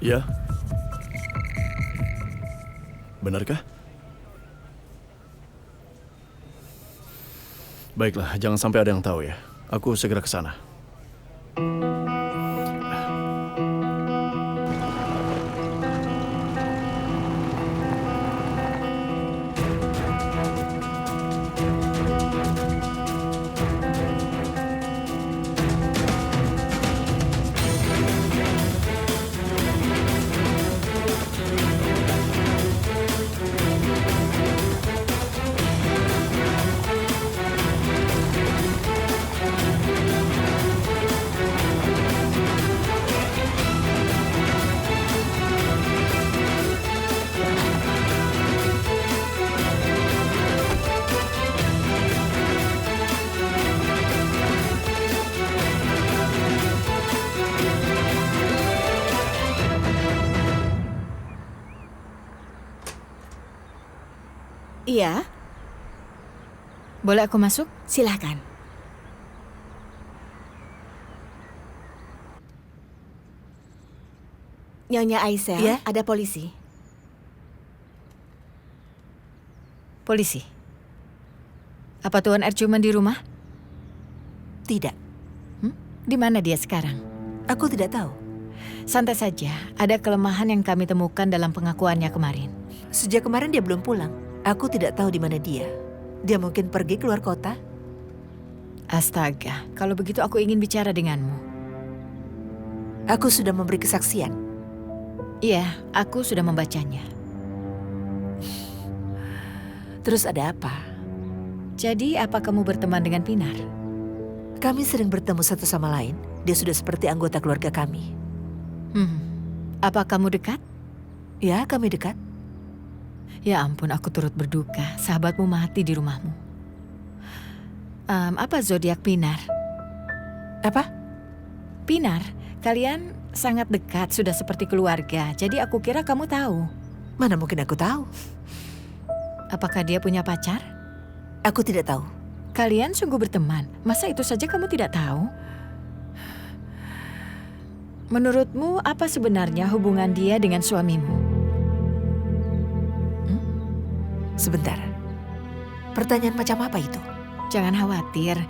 Ya, benarkah? Baiklah, jangan sampai ada yang tahu ya. Aku segera ke sana. Iya, Boleh aku masuk? silahkan. Nyonya Aisel, Iya? ada polisi. Polisi. Apa Tuan Ercuman di rumah? Tidak, Di mana dia sekarang? aku tidak tahu. Santai saja, ada kelemahan yang kami temukan dalam pengakuannya kemarin. Sejak kemarin dia belum pulang. Aku tidak tahu di mana dia. Dia mungkin pergi keluar kota. Astaga, kalau begitu aku ingin bicara denganmu. Aku sudah memberi kesaksian. Iya, aku sudah membacanya. Terus ada apa? Jadi, apa kamu berteman dengan Pinar? Kami sering bertemu satu sama lain. Dia sudah seperti anggota keluarga kami. Apa kamu dekat? Ya, kami dekat. Ya ampun, aku turut berduka. Sahabatmu mati di rumahmu. Apa zodiak Pinar? Apa? Pinar, kalian sangat dekat, sudah seperti keluarga. Jadi aku kira kamu tahu. Mana mungkin aku tahu. Apakah dia punya pacar? Aku tidak tahu. Kalian sungguh berteman. Masa itu saja kamu tidak tahu? Menurutmu apa sebenarnya hubungan dia dengan suamimu? Sebentar. Pertanyaan macam apa itu? Jangan khawatir.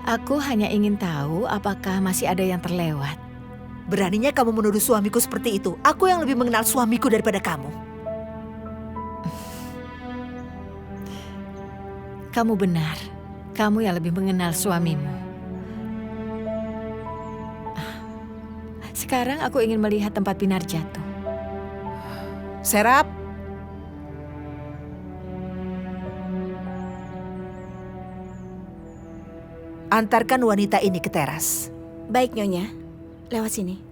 Aku hanya ingin tahu apakah masih ada yang terlewat. Beraninya kamu menuduh suamiku seperti itu. Aku yang lebih mengenal suamiku daripada kamu. Kamu benar. Kamu yang lebih mengenal suamimu. Sekarang aku ingin melihat tempat Pinar jatuh. Serap. Antarkan wanita ini ke teras. Baik, Nyonya. Lewat sini.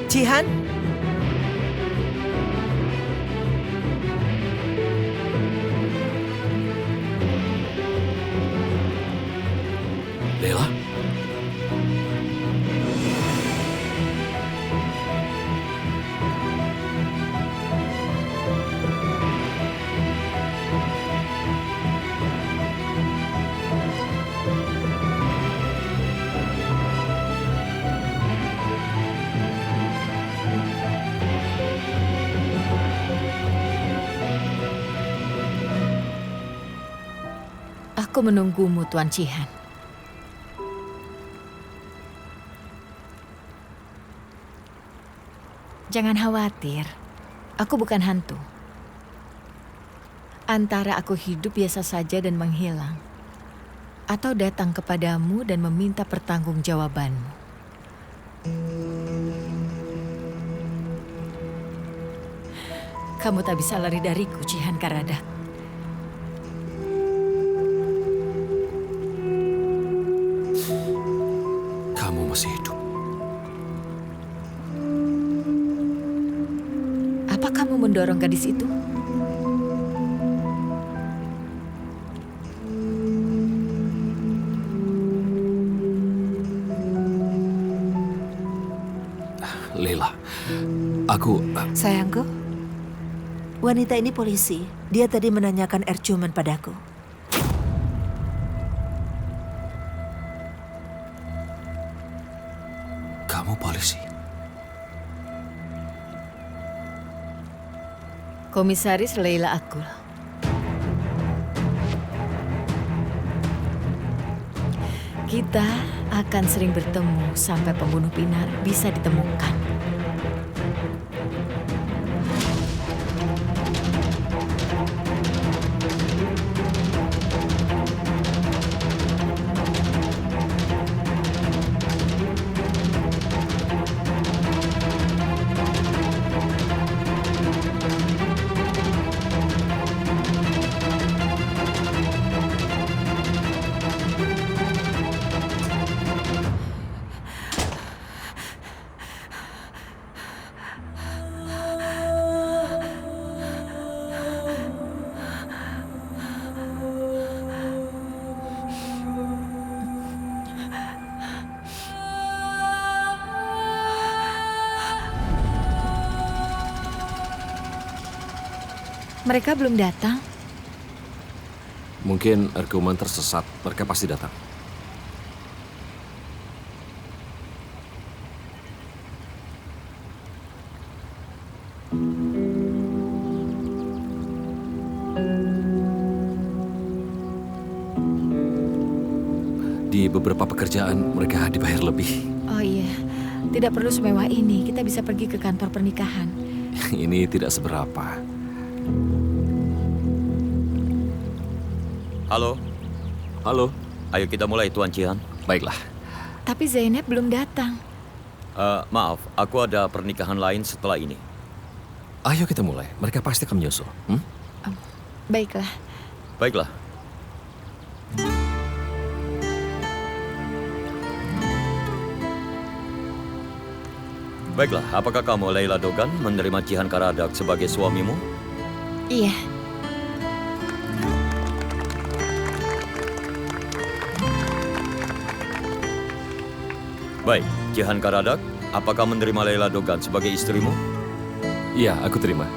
Jihan? Leila? Aku menunggumu, Tuan Jihan. Jangan khawatir, aku bukan hantu. Antara aku hidup biasa saja dan menghilang, atau datang kepadamu dan meminta pertanggungjawabanmu. Kamu tak bisa lari dariku, Jihan Karadak. Kamu masih hidup. Apa kamu mendorong gadis itu? Leila, aku... Sayangku, wanita ini polisi. Dia tadi menanyakan ercuman padaku. Kamu polisi? Komisaris Leila Akul. Kita akan sering bertemu sampai pembunuh Pinar bisa ditemukan. Mereka belum datang. Mungkin Erkuman tersesat. Mereka pasti datang. Di beberapa pekerjaan mereka dibayar lebih. Oh iya, tidak perlu semewah ini. Kita bisa pergi ke kantor pernikahan. Ini tidak seberapa. Halo, Halo, ayo kita mulai Tuan Jihan. baiklah. Tapi Zainab belum datang. Maaf, aku ada pernikahan lain setelah ini. Ayo kita mulai. Mereka pasti akan menyusul. Baiklah. Baiklah. Baiklah, apakah kamu Leila Dogan menerima Jihan Karadak sebagai suamimu? Iya. Baik, Jihan Karadak, apakah menerima Leila Dogan sebagai istrimu? Iya, aku terima.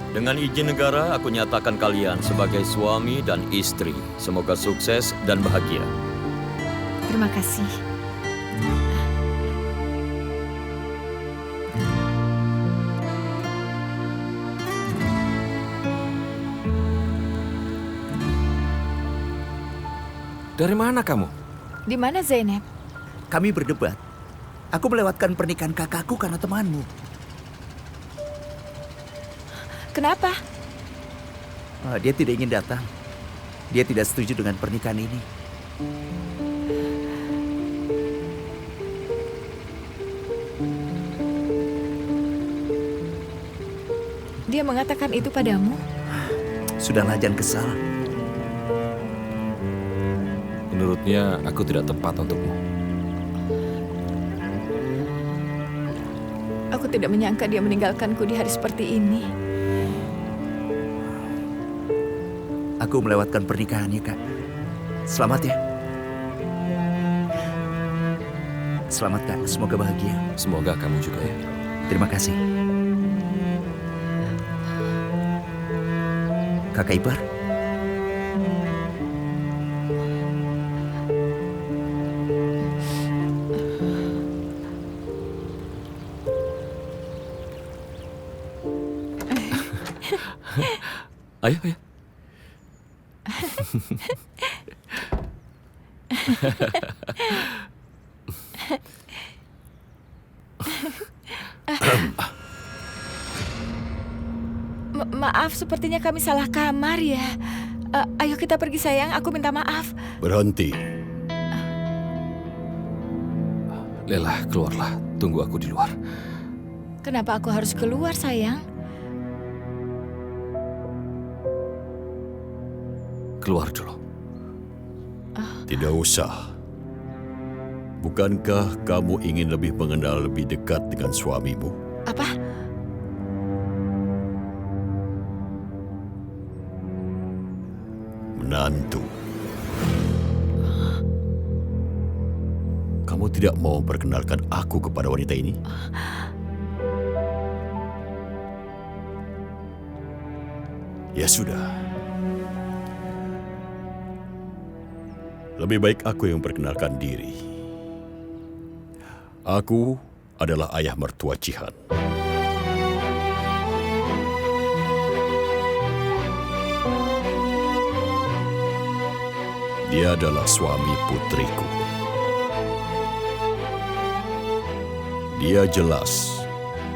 Dengan izin negara, aku nyatakan kalian sebagai suami dan istri. Semoga sukses dan bahagia. Terima kasih. Dari mana kamu? Di mana Zainab? Kami berdebat. Aku melewatkan pernikahan kakakku karena temanmu. Kenapa? Dia tidak ingin datang. Dia tidak setuju dengan pernikahan ini. Dia mengatakan itu padamu? Sudahlah, jangan kesal. Menurutnya aku tidak tepat untukmu. Aku tidak menyangka dia meninggalkanku di hari seperti ini. Aku melewatkan pernikahannya, Kak. Selamat ya. Selamat, Kak. Semoga bahagia. Semoga kamu juga ya. Terima kasih. Kakak ipar. Ayo, ayo. Maaf, sepertinya kami salah kamar ya. Ayo kita pergi sayang, aku minta maaf. Berhenti. Lela, keluarlah. Tunggu aku di luar. Kenapa aku harus keluar sayang? Keluar dulu. Tidak usah. Bukankah kamu ingin lebih mengenal lebih dekat dengan suamimu? Apa? Menantu. Kamu tidak mau memperkenalkan aku kepada wanita ini? Ya sudah. Lebih baik aku yang memperkenalkan diri. Aku adalah ayah mertua Jihan. Dia adalah suami putriku. Dia jelas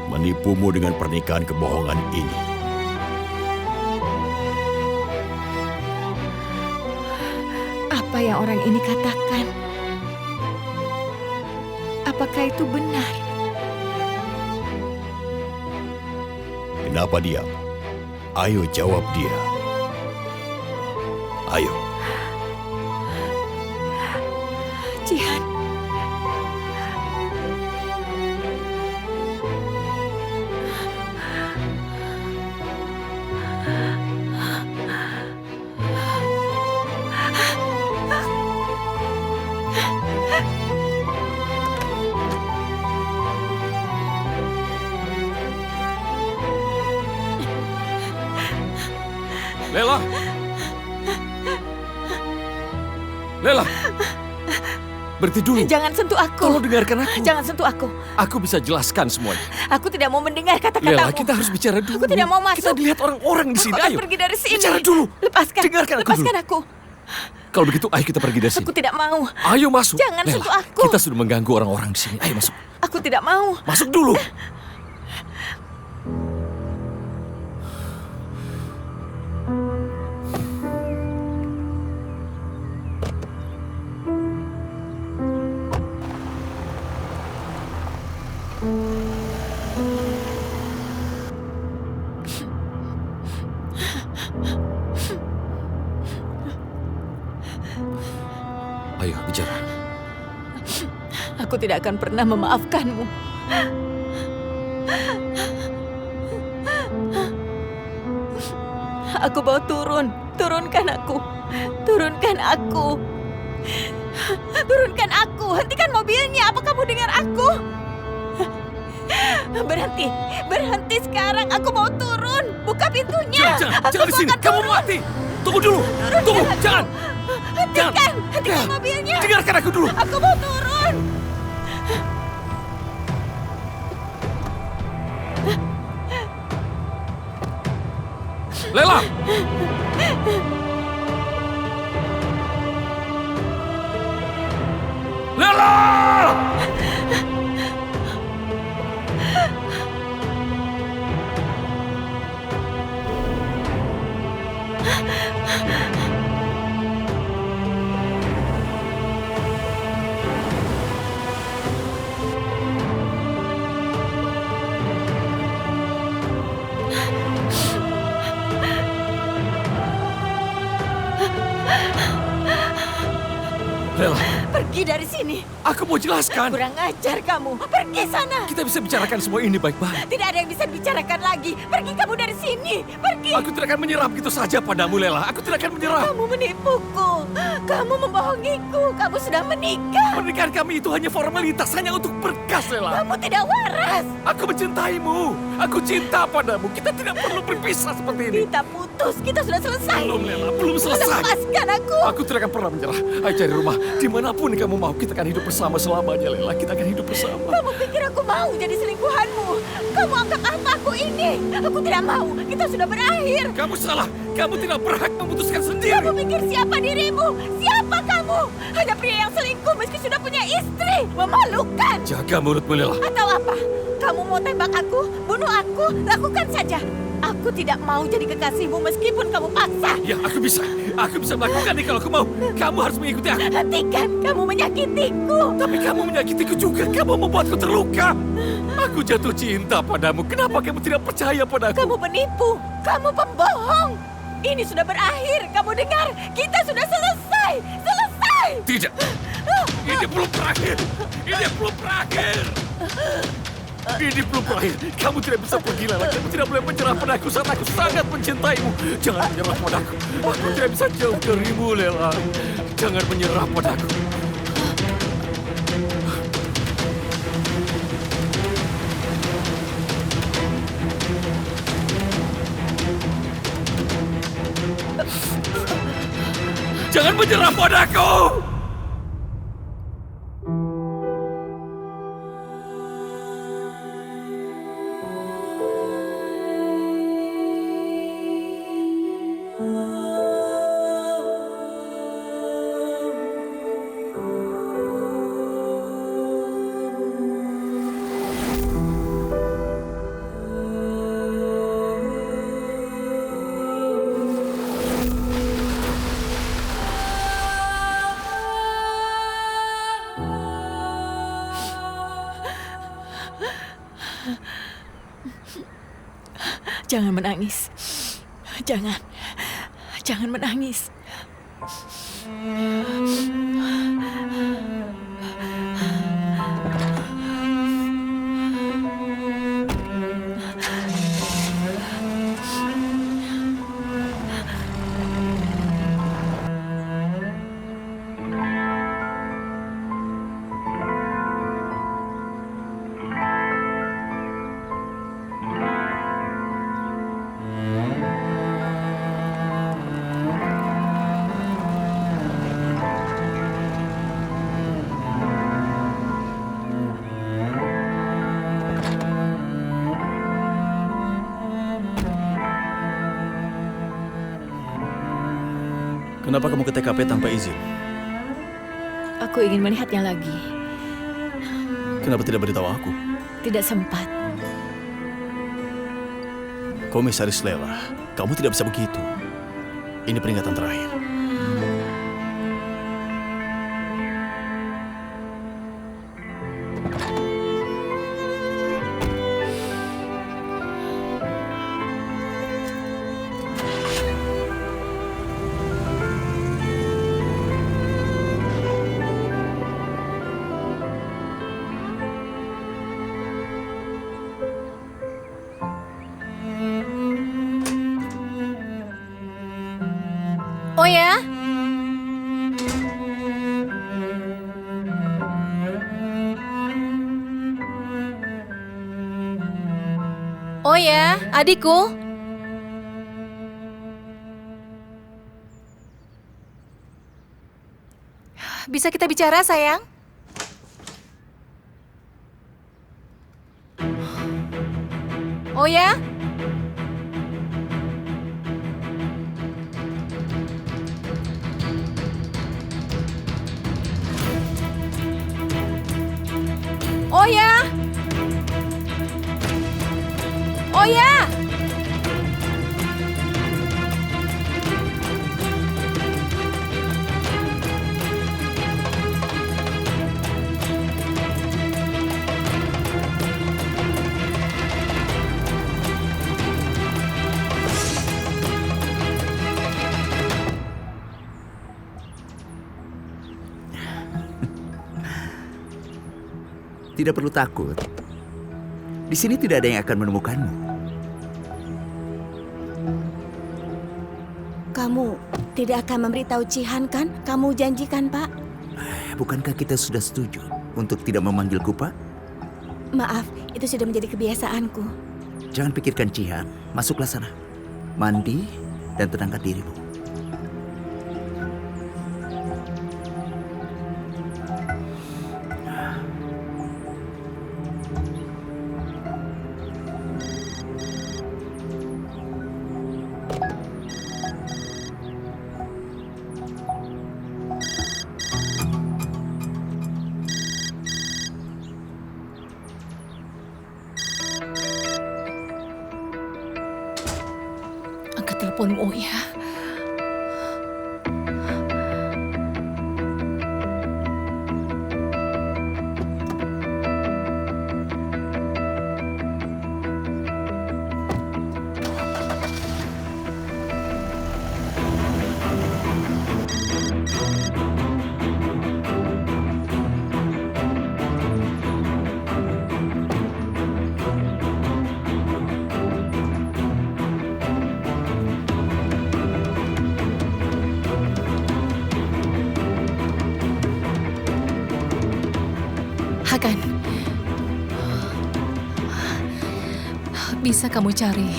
menipumu dengan pernikahan kebohongan ini. Apa yang orang ini katakan? Apakah itu benar? Kenapa diam? Ayo jawab dia. Ayo. Jihan. Lela! Lela! Berhenti dulu. Jangan sentuh aku. Tolong dengarkan aku. Jangan sentuh aku. Aku bisa jelaskan semuanya. Aku tidak mau mendengar kata-katamu. Lela, kita harus bicara dulu. Aku tidak mau masuk. Kita dilihat orang-orang di sini. Aku akan Ayo. pergi dari sini. Bicara dulu. Lepaskan. Dengarkan aku Lepaskan dulu. aku. Kalau begitu, ayo kita pergi dari sini. Aku tidak mau. Ayo masuk. Jangan Lela, sentuh aku. kita sudah mengganggu orang-orang di sini. Ayo masuk. Aku tidak mau. Masuk dulu. Ayo, bicara. Aku tidak akan pernah memaafkanmu. Aku mau turun. Turunkan aku. Turunkan aku. Turunkan aku. Hentikan mobilnya. Apa kamu dengar aku? Berhenti. Berhenti sekarang. Aku mau turun. Buka pintunya. Jangan di sini. Kamu mati. Tunggu dulu. Tunggu. Jangan. Hentikan. Hentikan mobilnya. Dengarkan aku dulu. Aku mau turun. Lela! Lela! Lela, Pergi dari sini. aku mau jelaskan. Kurang ajar kamu. Pergi sana. Kita bisa bicarakan semua ini baik-baik. Tidak ada yang bisa dibicarakan lagi. Pergi kamu dari sini. Pergi. Aku tidak akan menyerah begitu saja padamu, Lela. Aku tidak akan menyerah. Kamu menipuku. Kamu membohongiku. Kamu sudah menikah. Pernikahan kami itu hanya formalitas, hanya untuk berkas, Lela. Kamu tidak waras. Aku mencintaimu. Aku cinta padamu. Kita tidak perlu berpisah seperti ini. Kita putus. Kita sudah selesai. Belum, Lela. Belum selesai. Lepaskan aku. Aku tidak akan pernah menyerah. Ayo cari rumah. Dimanapun kamu mau, kita akan hidup bersama selamanya, Lela. Kita akan hidup bersama. Kamu pikir aku mau jadi selingkuhanmu? Kamu anggap apa aku ini? Aku tidak mau. Kita sudah berakhir. Kamu salah. Kamu tidak berhak memutuskan sendiri. Kamu pikir siapa dirimu? Siapa kamu? Hanya pria yang selingkuh meski sudah punya istri. Memalukan. Jaga mulutmu, Lela. Atau apa? Kamu mau tembak aku? Bunuh aku? Lakukan saja. Aku tidak mau jadi kekasihmu meskipun kamu paksa. Ya, aku bisa. Aku bisa melakukannya kalau aku mau. Kamu harus mengikuti aku. Hentikan, kamu menyakitiku. Tapi kamu menyakitiku juga. Kamu membuatku terluka. Aku jatuh cinta padamu. Kenapa kamu tidak percaya padaku? Kamu penipu. Kamu pembohong. Ini sudah berakhir. Kamu dengar? Kita sudah selesai. Selesai. Tidak. Ini belum berakhir. Ini belum berakhir. Ini belum berakhir. Kamu tidak bisa pergi, Lela. Kamu tidak boleh menyerah padaku saat aku sangat mencintaimu. Jangan menyerah padaku. Aku tidak bisa jauh darimu, Lela. Jangan menyerah padaku. Jangan menyerah padaku! Jangan menangis. Jangan. Jangan menangis. Kenapa kamu ke TKP tanpa izin? Aku ingin melihatnya lagi. Kenapa tidak beritahu aku? Tidak sempat. Komisaris Lela, kamu tidak bisa begitu. Ini peringatan terakhir. Oh ya? Oh ya, adikku. Bisa kita bicara, sayang? Oh ya? Oh ya? Oh ya? tidak perlu takut. Di sini tidak ada yang akan menemukanmu. Kamu tidak akan memberitahu Cihan kan? Kamu janjikan, Pak? Bukankah kita sudah setuju untuk tidak memanggilku, Pak? Maaf, itu sudah menjadi kebiasaanku. Jangan pikirkan Cihan. Masuklah sana. Mandi dan tenangkan dirimu. Angkat teleponmu ya. Hakan, bisa kamu cari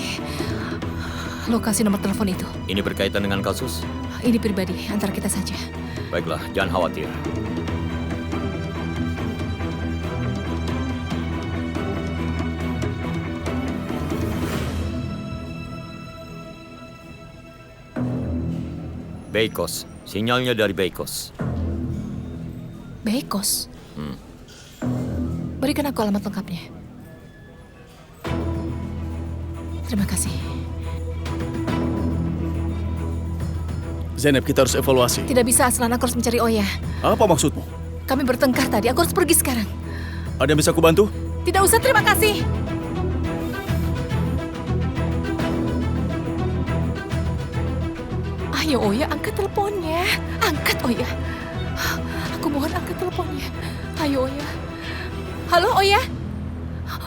lokasi nomor telepon itu? Ini berkaitan dengan kasus? Ini pribadi, antara kita saja. Baiklah, jangan khawatir. Beikos, sinyalnya dari Beikos. Beikos? Berikan aku alamat lengkapnya. Terima kasih. Zeynep, kita harus evaluasi. Tidak bisa, Aslan, aku harus mencari Oya. Apa maksudmu? Kami bertengkar tadi, aku harus pergi sekarang. Ada yang bisa aku bantu? Tidak usah, terima kasih. Ayo Oya, angkat teleponnya. Angkat Oya. Aku mohon angkat teleponnya. Ayo Oya. Halo Oya.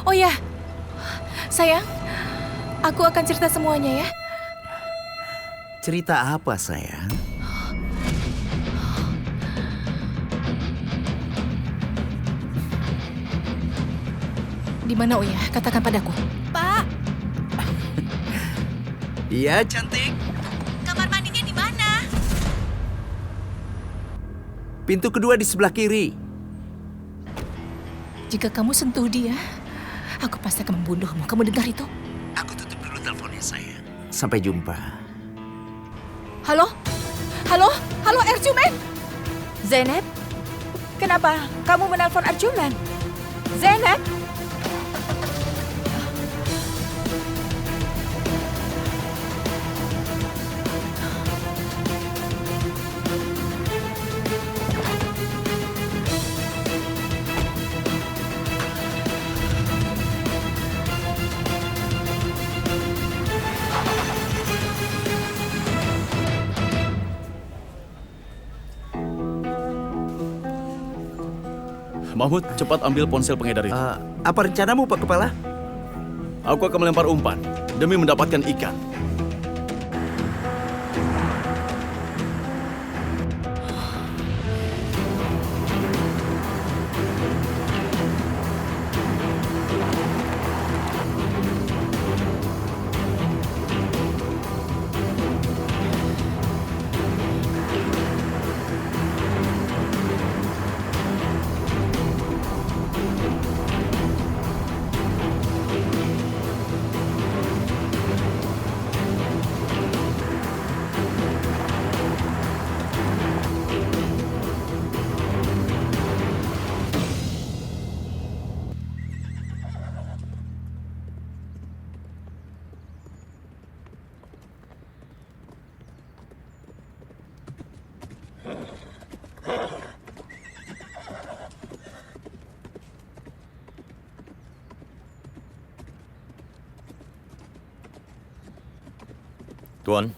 Oya. Sayang, aku akan cerita semuanya ya. Cerita apa, sayang? Di mana Oya? Katakan padaku. Pak, Iya, cantik. kamar mandinya di mana? Pintu kedua di sebelah kiri. Jika kamu sentuh dia, aku pasti akan membunuhmu. Kamu dengar itu? Aku tutup dulu teleponnya, sayang. Sampai jumpa. Halo? Halo? Halo Erjumen? Zeynep, kenapa kamu menelpon Arjunan? Zeynep? Mahmud, cepat ambil ponsel pengedar itu. Apa rencanamu, Pak Kepala? Aku akan melempar umpan demi mendapatkan ikan. Tuan,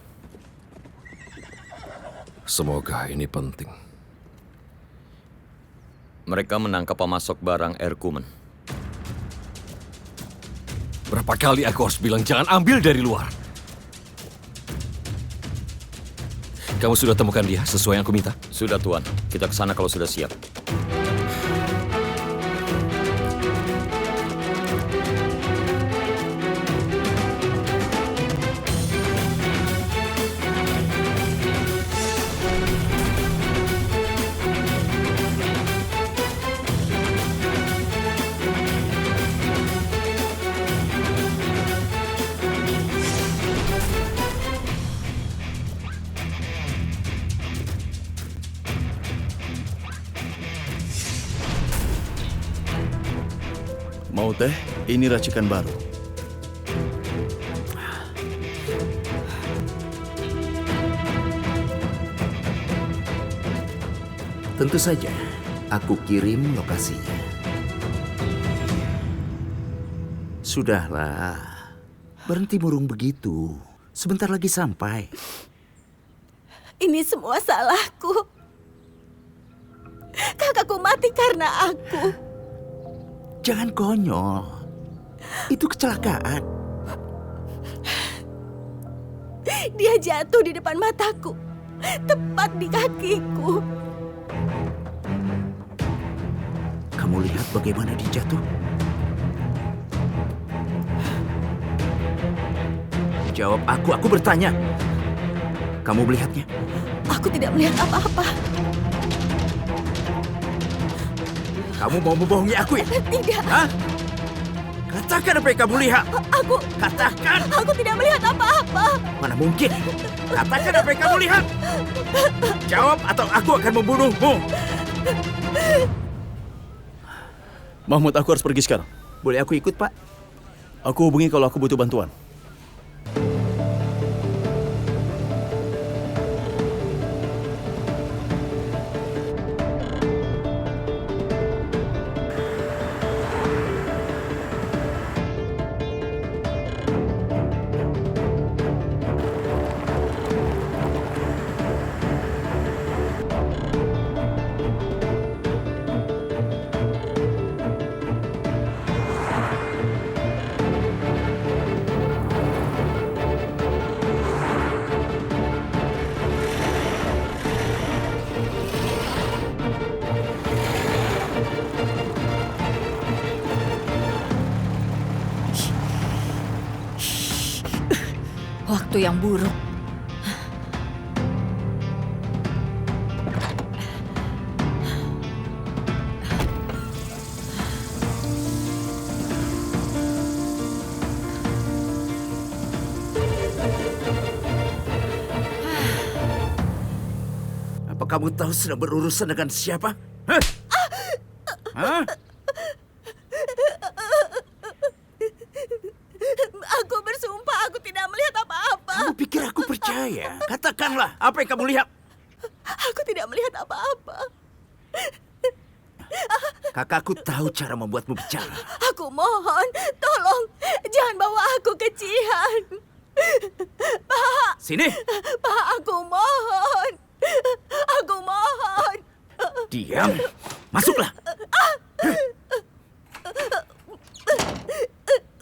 Semoga ini penting. Mereka menangkap pemasok barang Erkumen. Berapa kali aku harus bilang jangan ambil dari luar? Kamu sudah temukan dia sesuai yang aku minta? Sudah, Tuan. Kita ke sana kalau sudah siap. Mau teh? Ini racikan baru. Tentu saja, aku kirim lokasinya. Sudahlah, berhenti murung begitu. Sebentar lagi sampai. Ini semua salahku. Kakakku mati karena aku. Jangan konyol. Itu kecelakaan. Dia jatuh di depan mataku. Tepat di kakiku. Kamu lihat bagaimana dia jatuh? Jawab aku bertanya. Kamu melihatnya? Aku tidak melihat apa-apa. Kamu mau membohongi aku ya? Tidak. Hah? Katakan apa yang kamu lihat. Katakan. Aku tidak melihat apa-apa. Mana mungkin? Katakan apa yang kamu lihat. Jawab atau aku akan membunuhmu. Mahmud, aku harus pergi sekarang. Boleh aku ikut, Pak? Aku hubungi kalau aku butuh bantuan. Waktu yang buruk. Apa kamu tahu sedang berurusan dengan siapa? Hah? Hah? Aku bersumpah aku tidak melihat apa-apa. Kamu pikir aku percaya? Katakanlah, apa yang kamu lihat? Aku tidak melihat apa-apa. Kakakku tahu cara membuatmu bicara. Aku mohon, tolong jangan bawa aku ke Cihan. Pak, Sini, Pak, aku mohon. Aku mohon. diam. Masuklah.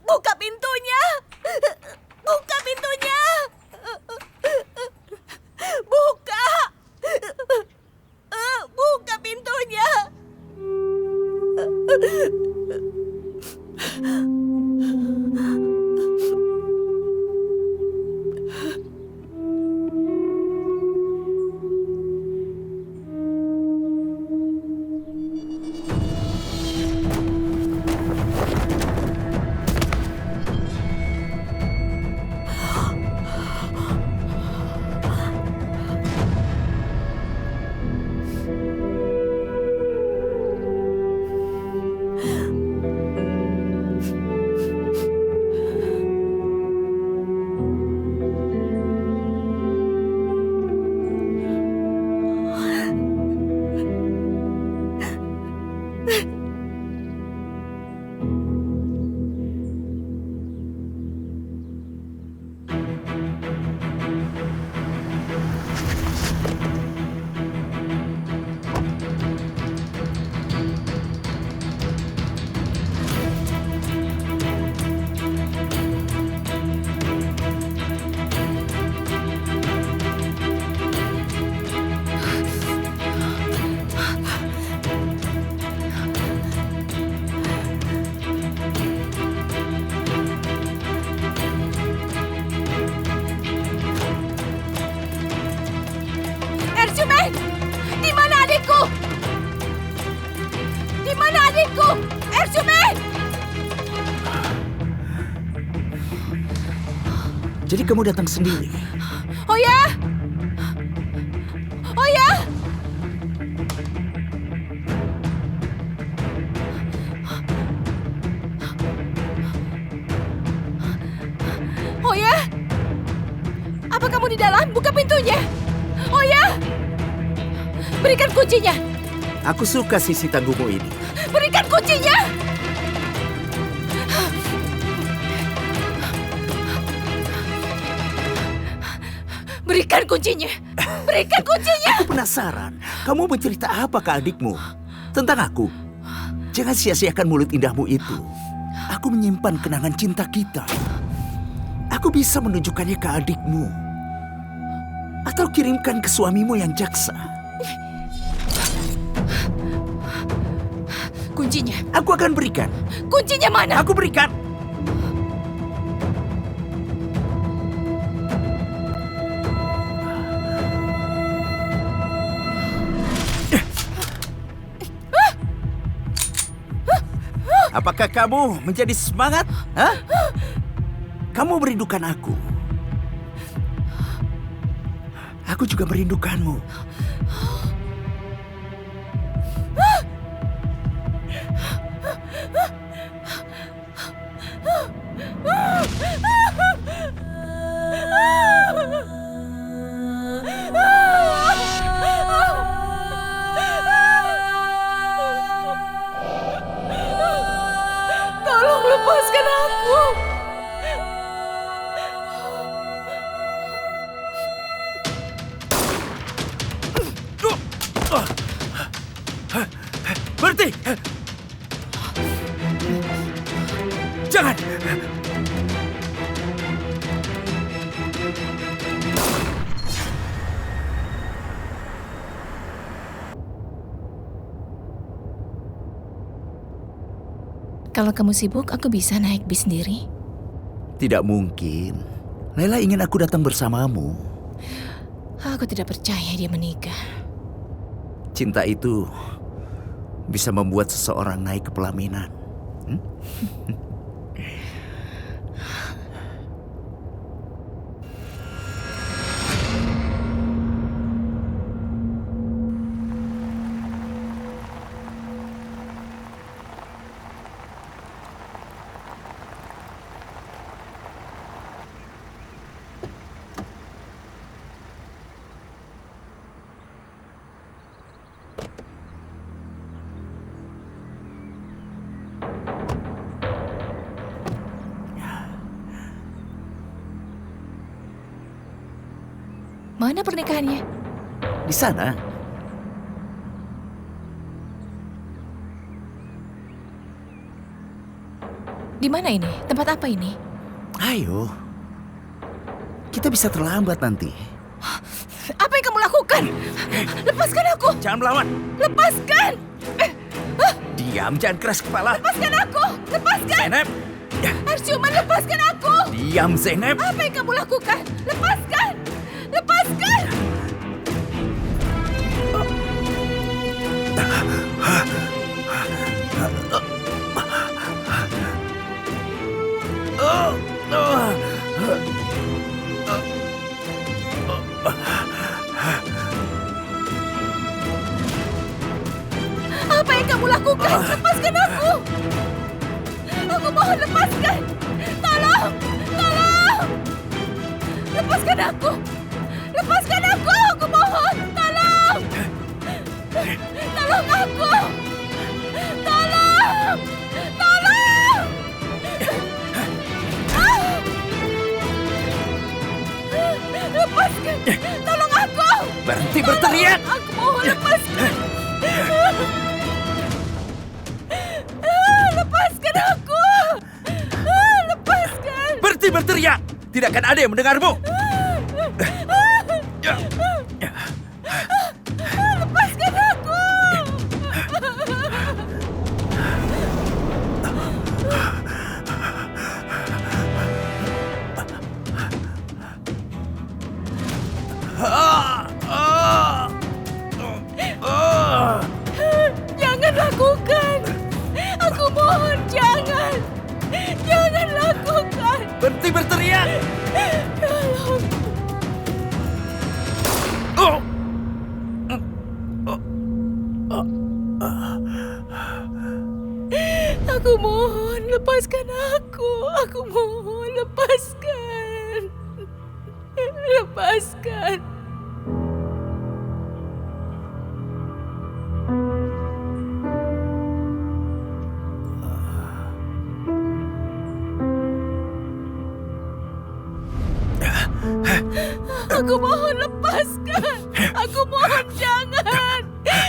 Buka pintunya. Buka pintunya. Buka. Buka pintunya. Ersumen! Di mana adikku? Di mana adikku? Ersumen! Jadi kamu datang sendiri? Oh ya? Oh ya? Oh ya? Apa kamu di dalam? Buka pintunya. Oh ya? Berikan kuncinya. Aku suka sisi tangguhmu ini. Berikan kuncinya. Berikan kuncinya. Berikan kuncinya. Aku penasaran, kamu bercerita apa ke adikmu? Tentang aku? Jangan sia-siakan mulut indahmu itu. Aku menyimpan kenangan cinta kita. Aku bisa menunjukkannya ke adikmu. Atau kirimkan ke suamimu yang jaksa. Kuncinya. Aku akan berikan. Kuncinya mana? Aku berikan. Apakah kamu menjadi semangat? Hah? Kamu merindukan aku. Aku juga merindukanmu. Tolong lepaskan aku. Berhenti! Jangan! Kalau kamu sibuk, aku bisa naik bis sendiri. Tidak mungkin. Layla ingin aku datang bersamamu. Aku tidak percaya dia menikah. Cinta itu bisa membuat seseorang naik ke pelaminan. Mana pernikahannya? Di sana. Di mana ini? Tempat apa ini? Ayo. Kita bisa terlambat nanti. Apa yang kamu lakukan? Lepaskan aku! Jangan melawan. Lepaskan! Diam, jangan keras kepala. Lepaskan aku! Lepaskan! Zeynep. Ersumen, lepaskan aku! Diam, Zeynep. Apa yang kamu lakukan? Lepaskan! Lepaskan! Apa yang kamu lakukan? Lepaskan aku! Aku mohon lepaskan! Tolong! Tolong! Lepaskan aku! Lepaskan aku! Aku mohon! Tolong! Tolong aku! Tolong! Tolong! Lepaskan! Tolong aku! Berhenti berteriak. Aku mohon lepaskan! Lepaskan aku! Lepaskan! Berhenti berteriak. Tidak akan ada yang mendengarmu. Lepaskan aku! lepaskan. Aku mohon lepaskan. Aku mohon jangan.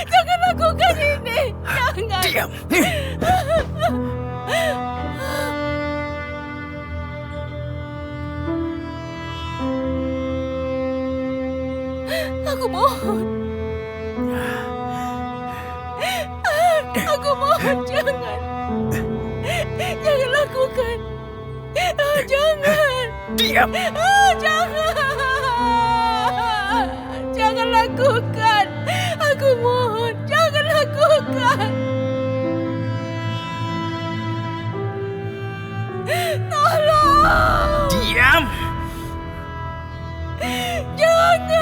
Jangan lakukan ini. Jangan. Diam! Aku mohon. Aku mohon jangan. Jangan lakukan. Jangan. Diam! Jangan. Jangan lakukan. Aku mohon, jangan lakukan. Tolong. Diam! Jangan.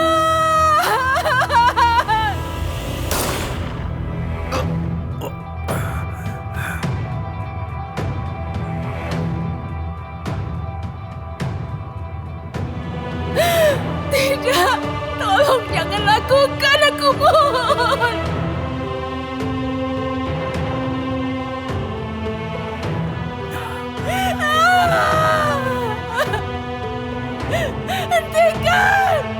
Tidak, tolong jangan lakukan, aku mohon. Hentikan!